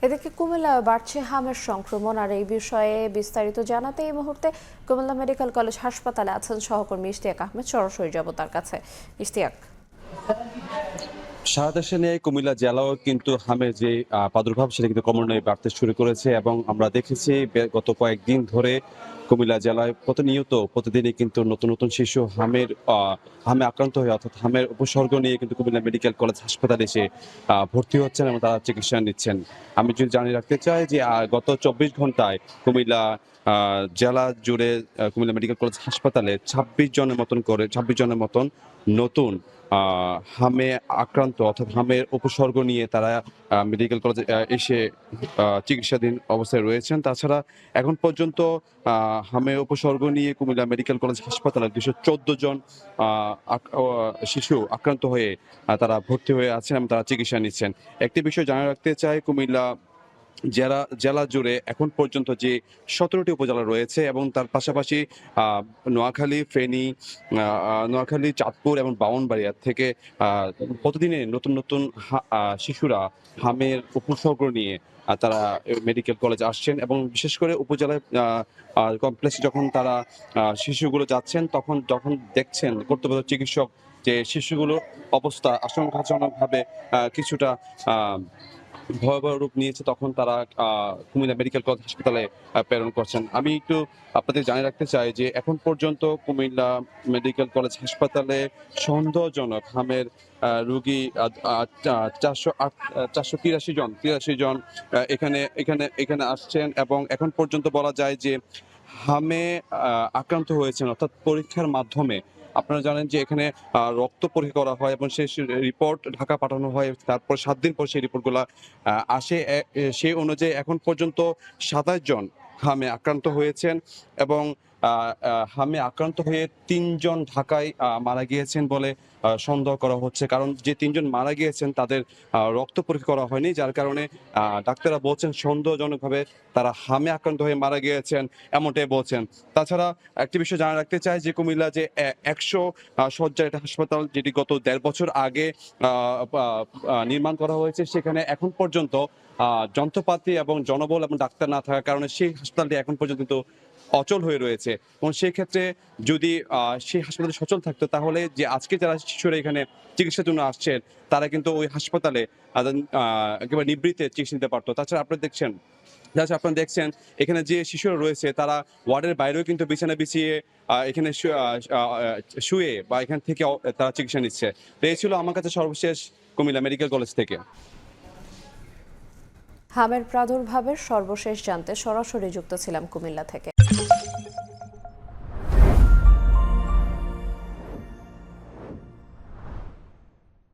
এদিকে কুমিল্লায় বাড়ছে হামের সংক্রমণ, আর এই বিষয়ে বিস্তারিত জানাতে এই মুহূর্তে কুমিল্লা মেডিকেল কলেজ হাসপাতালে আছেন সহকর্মী ইশতিয়াক আহমেদ। সরাসরি যাব তার কাছে। ইশতিয়াক, সারা দেশে নিয়ে কুমিল্লা জেলাও কিন্তু হামের যে প্রাদুর্ভাব সেটা কিন্তু ক্রমান্বয়ে বাড়তে শুরু করেছে এবং আমরা দেখেছি গত কয়েকদিন ধরে কুমিল্লা জেলায় প্রতিদিনই কিন্তু নতুন নতুন শিশু হামে আক্রান্ত হয়ে অর্থাৎ হামের উপসর্গ নিয়ে কিন্তু কুমিল্লা মেডিকেল কলেজ হাসপাতালে এসে ভর্তি হচ্ছেন এবং তারা চিকিৎসা নিচ্ছেন। আমি যদি জানিয়ে রাখতে চাই যে গত ২৪ ঘন্টায় কুমিল্লা জেলা জুড়ে কুমিল্লা মেডিকেল কলেজ হাসপাতালে ২৬ জনের মতন নতুন হামে আক্রান্ত অর্থাৎ হামের উপসর্গ নিয়ে তারা মেডিকেল কলেজে এসে চিকিৎসাধীন অবস্থায় রয়েছেন। তাছাড়া এখন পর্যন্ত হামের উপসর্গ নিয়ে কুমিল্লা মেডিকেল কলেজ হাসপাতালে ২১৪ জন শিশু আক্রান্ত হয়ে তারা ভর্তি হয়ে আছেন এবং তারা চিকিৎসা নিচ্ছেন। একটি বিষয় জানা রাখতে চাই, কুমিল্লা জেলা জুড়ে এখন পর্যন্ত যে ১৭টি উপজেলা রয়েছে এবং তার পাশাপাশি নোয়াখালী, ফেনী, নোয়াখালী, চাঁদপুর এবং ব্রাহ্মণবাড়িয়া থেকে প্রতিদিনে নতুন নতুন শিশুরা হামের উপসর্গ নিয়ে তারা মেডিকেল কলেজে আসছেন এবং বিশেষ করে উপজেলায় কমপ্লেক্সে যখন তারা শিশুগুলো যাচ্ছেন যখন দেখছেন কর্তব্যরত চিকিৎসক যে শিশুগুলোর অবস্থা আশঙ্কাজনকভাবে কিছুটা ভয়াবহ রূপ নিয়েছে, তখন তারা কুমিল্লা মেডিকেল কলেজ হাসপাতালে প্রেরণ করছেন। আমি একটু আপনাদের জানিয়ে রাখতে চাই যে এখন পর্যন্ত কুমিল্লা মেডিকেল কলেজ হাসপাতালে সন্দেহজনক হামের রোগী ৪৮৩ জন এখানে আসছেন এবং এখন পর্যন্ত বলা যায় যে হামে আক্রান্ত হয়েছেন অর্থাৎ পরীক্ষার মাধ্যমে। আপনারা জানেন যে এখানে রক্ত পরীক্ষা করা হয় এবং সেই রিপোর্ট ঢাকা পাঠানো হয়, তারপর ৭ দিন পর সেই রিপোর্টগুলো আসে। সেই অনুযায়ী এখন পর্যন্ত ২৭ জন হামে আক্রান্ত হয়েছেন এবং হামে আক্রান্ত হয়ে ৩ জন ঢাকায় মারা গিয়েছেন বলে সন্দেহ করা হচ্ছে। কারণ যে ৩ জন মারা গিয়েছেন তাদের রক্ত পরীক্ষা করা হয়নি, যার কারণে ডাক্তাররা বলছেন সন্দেহজনকভাবে তারা হামে আক্রান্ত হয়ে মারা গিয়েছেন, এমনটাই বলছেন। তাছাড়া একটি বিষয় জানা রাখতে চাই যে কুমিল্লা যে ১০০ শয্যার একটা হাসপাতাল যেটি গত ১.৫ বছর আগে নির্মাণ করা হয়েছে, সেখানে এখন পর্যন্ত যন্ত্রপাতি এবং জনবল এবং ডাক্তার না থাকার কারণে সেই হাসপাতালটি এখন পর্যন্ত কিন্তু অচল হয়ে রয়েছে। এবং সেই ক্ষেত্রে যদি সেই হাসপাতালে সচল থাকতো তাহলে যে আজকে যারা শিশুরা এখানে চিকিৎসার জন্য আসছেন তারা কিন্তু ওই হাসপাতালে একেবারে নিবৃত্তে চিকিৎসা নিতে পারতো। তাছাড়া আপনারা দেখছেন এখানে যে শিশুরা রয়েছে তারা ওয়ার্ডের বাইরেও কিন্তু বিছানা বিছিয়ে এখানে শুয়ে বা এখান থেকে তারা চিকিৎসা নিচ্ছে। তো এই ছিল আমার কাছে সর্বশেষ কুমিল্লা মেডিকেল কলেজ থেকে। হামের প্রাদুর্ভাবের সর্বশেষ জানতে সরাসরি যুক্ত ছিলাম কুমিল্লা থেকে।